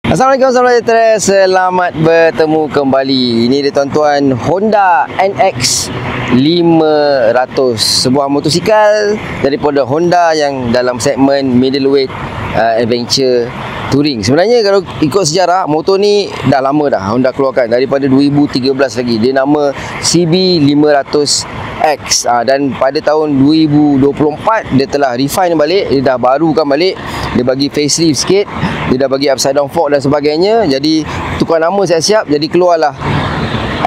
Assalamualaikum sahabat Jitra, selamat bertemu kembali. Ini dia tuan-tuan, Honda NX 500, sebuah motosikal daripada Honda yang dalam segmen middleweight adventure touring. Sebenarnya kalau ikut sejarah, motor ni dah lama dah Honda keluarkan, daripada 2013 lagi. Dia nama CB500X, dan pada tahun 2024 dia telah refine balik, dia dah barukan balik, dia bagi facelift sikit, dia dah bagi upside down fork dan sebagainya. Jadi tukar nama siap-siap, jadi keluarlah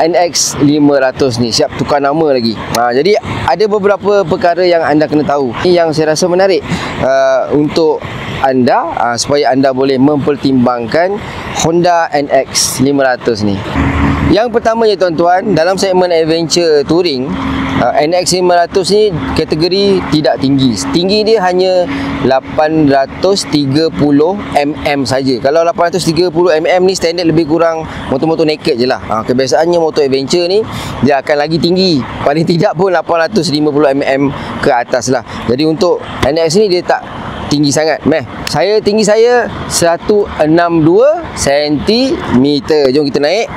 NX 500 ni, siap tukar nama lagi. Jadi ada beberapa perkara yang anda kena tahu. Ini yang saya rasa menarik untuk anda, supaya anda boleh mempertimbangkan Honda NX 500 ni. Yang pertamanya tuan-tuan, dalam segmen adventure touring, NX 500 ni kategori tidak tinggi. Tinggi dia hanya 830 mm saja. Kalau 830 mm ni standard lebih kurang motor-motor naked je lah. Kebiasaannya motor adventure ni dia akan lagi tinggi, paling tidak pun 850 mm ke atas lah. Jadi untuk NX ni dia tak tinggi sangat. Tinggi saya 162 cm. Jom kita naik.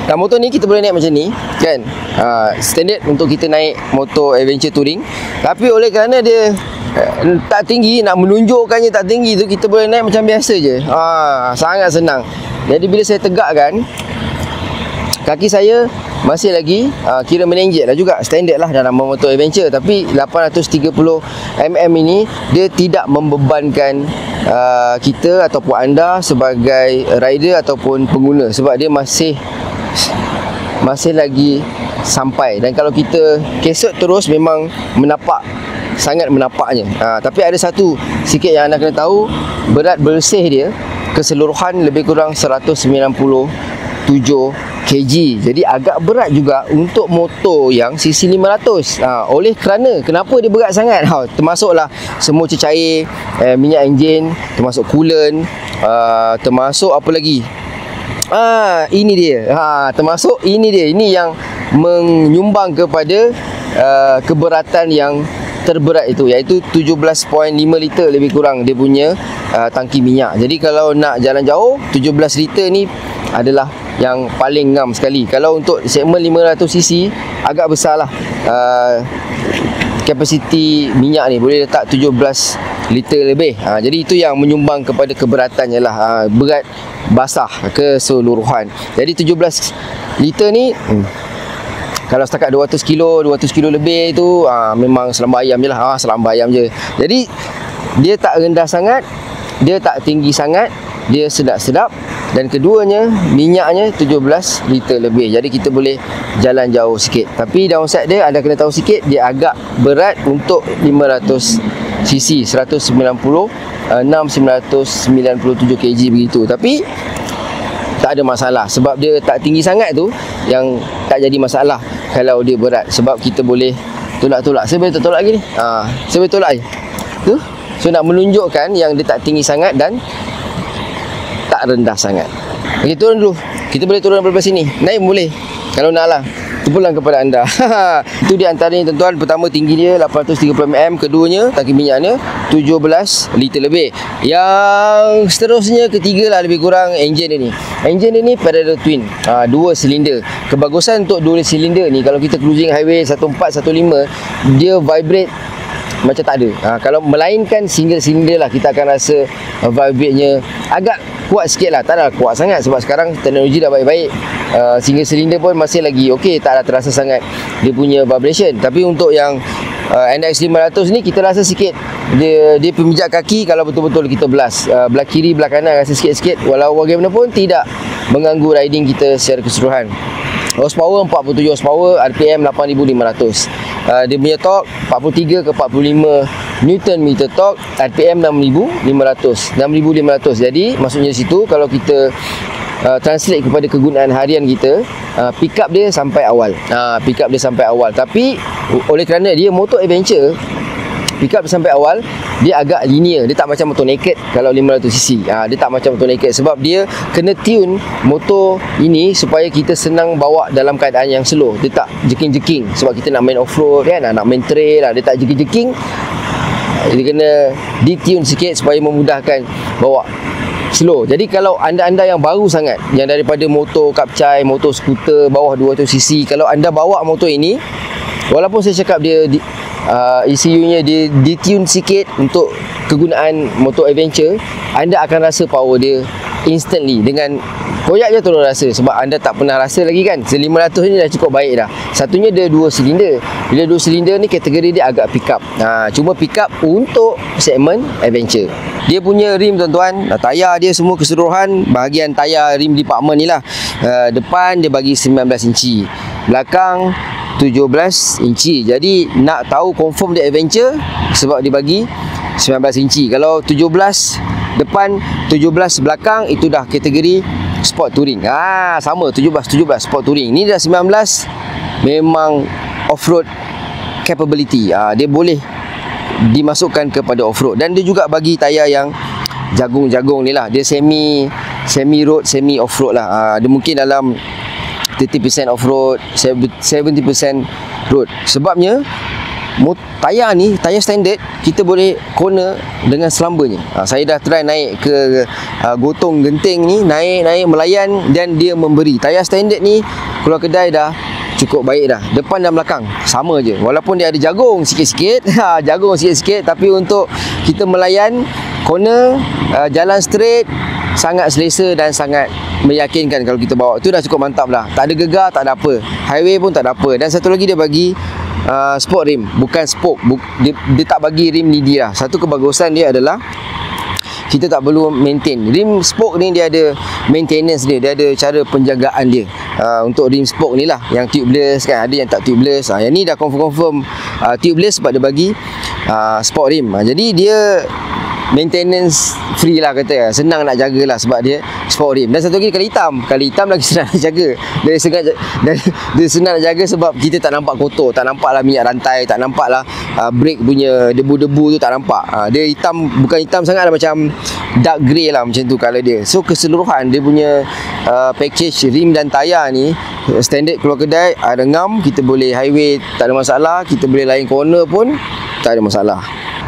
Dan motor ni kita boleh naik macam ni kan, standard untuk kita naik motor adventure touring. Tapi oleh kerana dia tak tinggi, nak menunjukkannya tak tinggi tu, kita boleh naik macam biasa je. Sangat senang. Jadi bila saya tegakkan, kaki saya masih lagi kira menenjek lah juga, standard lah dalam motor adventure. Tapi 830 mm ini dia tidak membebankan kita ataupun anda sebagai rider ataupun pengguna, sebab dia masih lagi sampai. Dan kalau kita kesot terus, memang sangat menapaknya. Tapi ada satu sikit yang anda kena tahu, berat bersih dia keseluruhan lebih kurang 197 kg. Jadi agak berat juga untuk motor yang CC 500. Oleh kerana kenapa dia berat sangat? Termasuklah semua cecair, minyak enjin, termasuk coolant, termasuk apa lagi? Ini dia. Termasuk ini dia. Ini yang menyumbang kepada keberatan yang terberat itu, iaitu 17.5 liter lebih kurang dia punya tangki minyak. Jadi kalau nak jalan jauh, 17 liter ni adalah yang paling ngam sekali. Kalau untuk segmen 500cc agak besar lah kapasiti minyak ni, boleh letak 17 liter lebih. Jadi itu yang menyumbang kepada keberatannya lah, berat basah keseluruhan. Jadi 17 liter ni kalau setakat 200 kilo lebih tu, memang selambayam je lah. Selambayam je. Jadi dia tak rendah sangat, dia tak tinggi sangat, dia sedap-sedap. Dan keduanya, minyaknya 17 liter lebih. Jadi kita boleh jalan jauh sikit. Tapi downside dia, anda kena tahu sikit, dia agak berat untuk 500cc, 997 kg begitu. Tapi tak ada masalah, sebab dia tak tinggi sangat tu yang tak jadi masalah kalau dia berat. Sebab kita boleh tolak-tolak. Saya boleh tolak lagi ni. Saya boleh tolak je. Tu. So nak menunjukkan yang dia tak tinggi sangat dan tak rendah sangat. Okey, turun dulu. Kita boleh turun daripada sini. Naik boleh kalau nak lah. Itu pulang kepada anda. Itu di antaranya tuan-tuan. Pertama, tinggi dia 830 mm. Keduanya, tangki minyaknya 17 liter lebih. Yang seterusnya, ketiga lah lebih kurang, enjin dia ni. Enjin dia ni parallel twin, 2 silinder. Kebagusan untuk 2 silinder ni, kalau kita cruising highway 1415, dia vibrate macam tak ada. Kalau melainkan single cylinder lah, kita akan rasa vibrate-nya agak kuat sikit lah. Tak adalah kuat sangat, sebab sekarang teknologi dah baik-baik. Single cylinder pun masih lagi okey, tak ada terasa sangat dia punya vibration. Tapi untuk yang NX 500 ni, kita rasa sikit dia pemijak kaki kalau betul-betul kita belas. Belah kiri, belah kanan rasa sikit-sikit. Walau bagaimanapun tidak mengganggu riding kita secara keseluruhan. Horsepower 47 horsepower, RPM 8500. Dia punya torque 43 ke 45 Newton meter torque, RPM 6500. Jadi maksudnya di situ, kalau kita translate kepada kegunaan harian kita, pick up dia sampai awal. Tapi oleh kerana dia motor adventure, pick up sampai awal dia agak linear. Dia tak macam motor naked kalau 500cc. Dia tak macam motor naked, sebab dia kena tune motor ini supaya kita senang bawa dalam keadaan yang slow. Dia tak jeking-jeking, sebab kita nak main off-road kan, nak main trail lah. Dia tak jeking-jeking. Dia kena ditune sikit supaya memudahkan bawa. slow. Jadi kalau anda-anda yang baru sangat, yang daripada motor kapcai, motor skuter bawah 200cc, kalau anda bawa motor ini, walaupun saya cakap dia ECU-nya dia detune sikit untuk kegunaan motor adventure, anda akan rasa power dia instantly. Dengan koyak je terus rasa, sebab anda tak pernah rasa lagi kan. 500 ni dah cukup baik dah. Satunya dia 2 silinder. Bila 2 silinder ni kategori dia agak pick up. Cuma pick up untuk segmen adventure. Dia punya rim tuan-tuan, tayar dia semua keseluruhan, bahagian tayar rim department ni lah. Depan dia bagi 19 inci, belakang 17 inci. Jadi nak tahu confirm dia adventure sebab dia bagi 19 inci. Kalau 17 depan, 17 belakang, itu dah kategori sport touring. Sama 17 sport touring. Ni dah 19 memang off-road capability. Dia boleh dimasukkan kepada off-road. Dan dia juga bagi tayar yang jagung-jagung ni lah. Dia semi road, semi off-road lah. Dia mungkin dalam 30% off-road, 70% road. Sebabnya tayar ni, tayar standard, kita boleh corner dengan selambanya. Saya dah try naik ke Gotong Genting ni, naik melayan, dan dia memberi. Tayar standard ni keluar kedai dah cukup baik dah. Depan dan belakang sama je, walaupun dia ada jagung sikit-sikit tapi untuk kita melayan corner, jalan straight, sangat selesa dan sangat meyakinkan. Kalau kita bawa tu dah cukup mantap lah. Tak ada gegar, tak ada apa. Highway pun tak ada apa. Dan satu lagi dia bagi sport rim, bukan spoke. Dia tak bagi rim lidi lah. Satu kebagusan dia adalah kita tak perlu maintain. Rim spoke ni dia ada maintenance dia ada cara penjagaan dia. Untuk rim spoke ni lah, yang tubeless kan, ada yang tak tubeless. Yang ni dah confirm tubeless sebab dia bagi sport rim. Jadi dia maintenance free lah, kata senang nak jaga lah sebab dia sport rim. Dan satu lagi kali hitam lagi senang nak jaga. Dia senang nak jaga sebab kita tak nampak kotor, tak nampak lah minyak rantai, tak nampak lah brake punya debu-debu tu tak nampak. Dia hitam, bukan hitam sangat lah, macam dark grey lah macam tu colour dia. So keseluruhan dia punya package rim dan tayar ni standard keluar kedai, ada ngam, kita boleh highway tak ada masalah, kita boleh line corner pun tak ada masalah.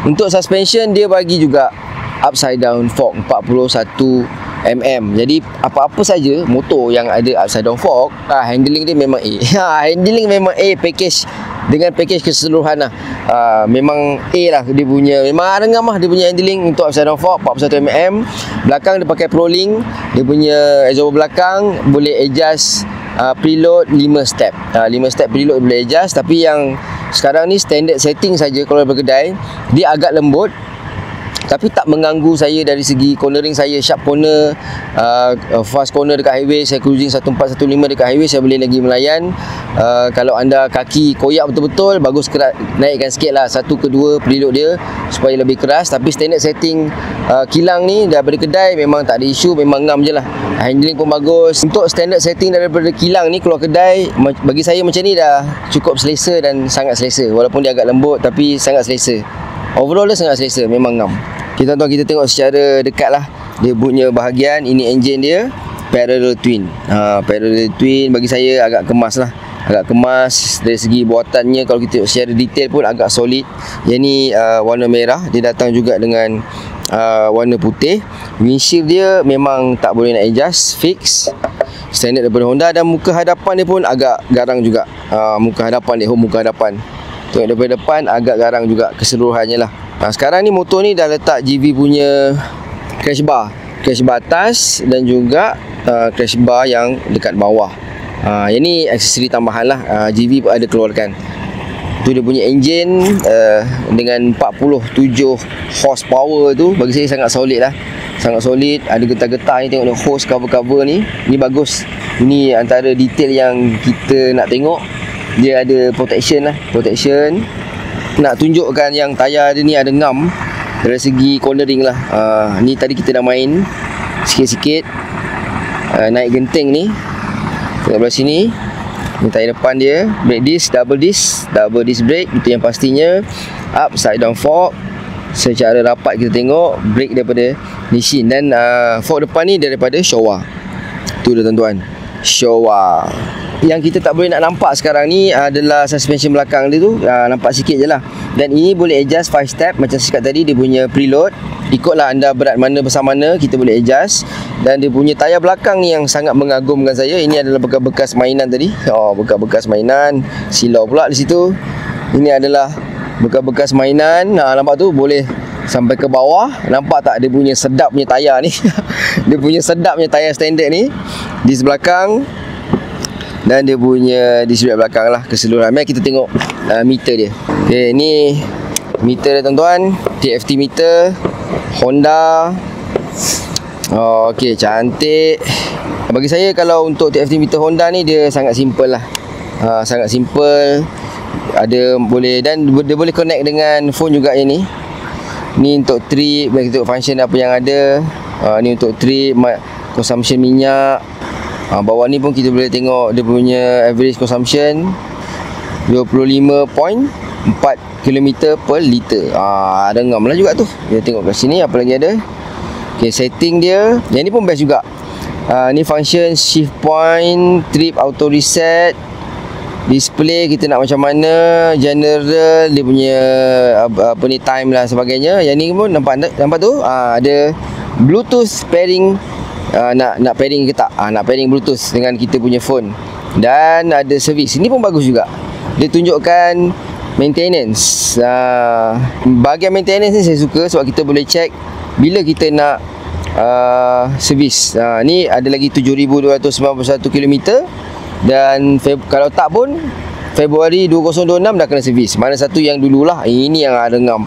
Untuk suspension dia bagi juga upside down fork 41mm. Jadi apa-apa saja motor yang ada upside down fork, handling dia memang A. Handling memang A, dengan package keseluruhan lah. Memang A lah dia punya. Memang rengam lah dia punya handling untuk upside down fork 41mm. Belakang dia pakai Prolink. Dia punya absorber belakang boleh adjust preload 5 step. 5 step preload boleh adjust. Tapi yang sekarang ni standard setting saja kalau berkedai, dia agak lembut tapi tak mengganggu saya dari segi cornering saya. Sharp corner, fast corner dekat highway, saya cruising 1415 dekat highway, saya boleh lagi melayan. Kalau anda kaki koyak betul-betul, bagus naikkan sikit lah 1 ke 2 preload dia supaya lebih keras. Tapi standard setting kilang ni daripada kedai memang tak ada isu, memang ngam je lah. Handling pun bagus. Untuk standard setting daripada kilang ni keluar kedai, bagi saya macam ni dah cukup selesa dan sangat selesa. Walaupun dia agak lembut tapi sangat selesa. Overall dia sangat selesa, memang ngam. Kita tengok secara dekat lah dia punya bahagian. Ini enjin dia parallel twin. Parallel twin bagi saya agak kemas lah. Agak kemas dari segi buatannya. Kalau kita tengok secara detail pun agak solid. Yang ni warna merah, dia datang juga dengan warna putih. Windshield dia memang tak boleh nak adjust, fix standard daripada Honda. Dan muka hadapan dia pun agak garang juga. Muka hadapan dia, muka hadapan tengok daripada depan agak garang juga keseluruhannya lah. Sekarang ni motor ni dah letak GV punya crash bar atas dan juga crash bar yang dekat bawah. Yang ni aksesori tambahan lah, GV pun ada keluarkan. Tu dia punya enjin dengan 47 horsepower tu bagi saya sangat solid lah. Sangat solid. Ada getah-getah ni, tengok ni hose cover-cover ni. Ni bagus. Ini antara detail yang kita nak tengok. Dia ada protection lah, protection. Nak tunjukkan yang tayar dia ni ada ngam dari segi cornering lah. Ni tadi kita dah main sikit-sikit naik genting ni. Tengok belah sini. Ni tayar depan dia, brake disc, double disc brake, itu yang pastinya. Upside down fork secara rapat kita tengok. Brake daripada Nissin. Dan fork depan ni daripada Showa. Tu dia tuan-tuan, Showa. Yang kita tak boleh nak nampak sekarang ni adalah suspension belakang dia tu, nampak sikit je lah. Dan ini boleh adjust 5 step. Macam saya cakap tadi, dia punya preload ikutlah anda berat mana, besar mana, kita boleh adjust. Dan dia punya tayar belakang ni yang sangat mengagumkan saya. Ini adalah bekas-bekas mainan tadi. Bekas-bekas mainan, silau pula di situ. Ini adalah bekas-bekas mainan. Nampak tu, boleh sampai ke bawah. Nampak tak dia punya sedap punya tayar ni? Dia punya sedap punya tayar standard ni di sebelakang. Dan dia punya di sebelah belakang lah keseluruhan. Mari kita tengok meter dia. Okay, ni meter dia tuan-tuan. TFT meter Honda. Okey, cantik. Bagi saya kalau untuk TFT meter Honda ni, dia sangat simple lah. Sangat simple. Ada boleh, dan dia boleh connect dengan phone juga yang ni. Ni untuk trip, bagi tengok function apa yang ada. Ni untuk trip, consumption minyak. Bawah ni pun kita boleh tengok dia punya average consumption 25.4 km per liter. Ada ngam lah juga tu. Kita tengok kat sini apa lagi ada. Okay, setting dia. Yang ni pun best juga. Ni function shift point, trip auto reset, display kita nak macam mana, general, dia punya apa ni, time lah sebagainya. Yang ni pun nampak tu, ada Bluetooth pairing. Nak pairing ke tak? Nak pairing Bluetooth dengan kita punya phone. Dan ada servis. Ini pun bagus juga. Dia tunjukkan maintenance. Bahagian maintenance ni saya suka sebab kita boleh check bila kita nak servis. Ni ada lagi 7,291 km. Dan kalau tak pun Februari 2026 dah kena servis. Mana satu yang dululah. Ini yang ada ngam.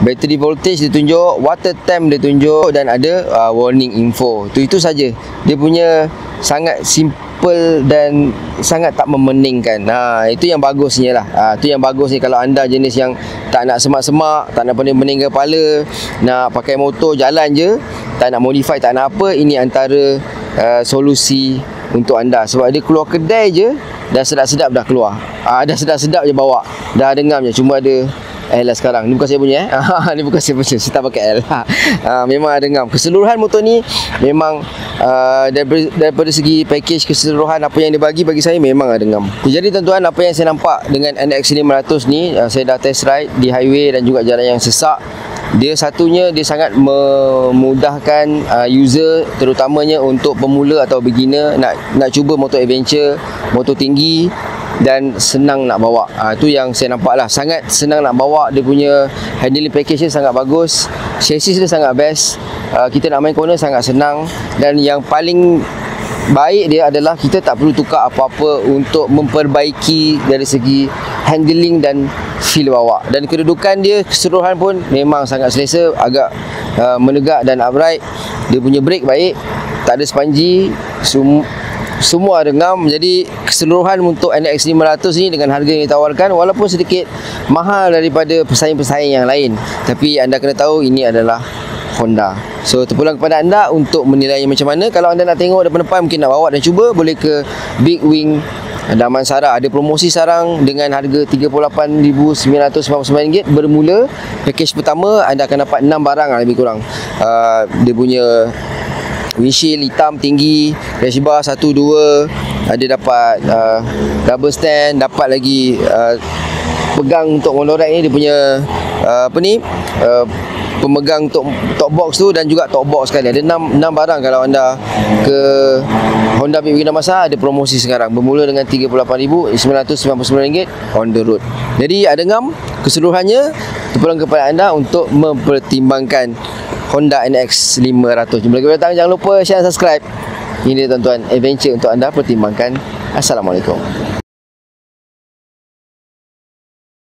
Battery voltage dia tunjuk, water temp dia tunjuk, dan ada warning info. Itu saja. Dia punya sangat simple dan sangat tak memeningkan. Itu yang bagusnya lah. Itu yang bagus ni kalau anda jenis yang tak nak semak-semak, tak nak pening-pening kepala, nak pakai motor jalan je, tak nak modify, tak nak apa. Ini antara solusi untuk anda. Sebab dia keluar kedai je dah sedap-sedap dah keluar. Dah sedap-sedap je bawa. Dah dengar je. Cuma ada L lah sekarang. Ni bukan saya punya Ni bukan saya punya. Saya tak pakai L. Memang ada ngam. Keseluruhan motor ni memang daripada segi package keseluruhan apa yang dia bagi saya memang ada ngam. Jadi tuan-tuan, apa yang saya nampak dengan NX 500 ni, saya dah test ride di highway dan juga jalan yang sesak. Dia satunya, dia sangat memudahkan user, terutamanya untuk pemula atau beginner nak cuba motor adventure, motor tinggi, dan senang nak bawa. Itu yang saya nampak lah. Sangat senang nak bawa. Dia punya handling package dia sangat bagus. Chassis dia sangat best. Kita nak main corner sangat senang. Dan yang paling baik dia adalah kita tak perlu tukar apa-apa untuk memperbaiki dari segi handling dan feel bawa. Dan kedudukan dia keseluruhan pun memang sangat selesa, agak menegak dan upright. Dia punya brake baik, tak ada spongy, semua ada ngam. Jadi keseluruhan untuk NX 500 ni dengan harga yang ditawarkan, walaupun sedikit mahal daripada pesaing-pesaing yang lain, tapi anda kena tahu ini adalah Honda. So terpulang kepada anda untuk menilainya macam mana. Kalau anda nak tengok depan-depan, mungkin nak bawa dan cuba, boleh ke Big Wing Damansara. Ada promosi sarang dengan harga RM38,999 bermula. Package pertama anda akan dapat 6 barang lebih kurang. Dia punya windshield hitam tinggi, crash bar 1, 2, ada dapat double stand, dapat lagi pegang untuk ngorek ni, dia punya pemegang untuk top box tu, dan juga top box sekali. Ada 6 barang kalau anda ke Honda Big Wing Damansara. Ada promosi sekarang bermula dengan RM38,999 on the road. Jadi ada ngam keseluruhannya. Terpulang kepada anda untuk mempertimbangkan Honda NX 500. Jumpa lagi pada datang. Jangan lupa share dan subscribe. Ini dia tuan-tuan, adventure untuk anda pertimbangkan. Assalamualaikum.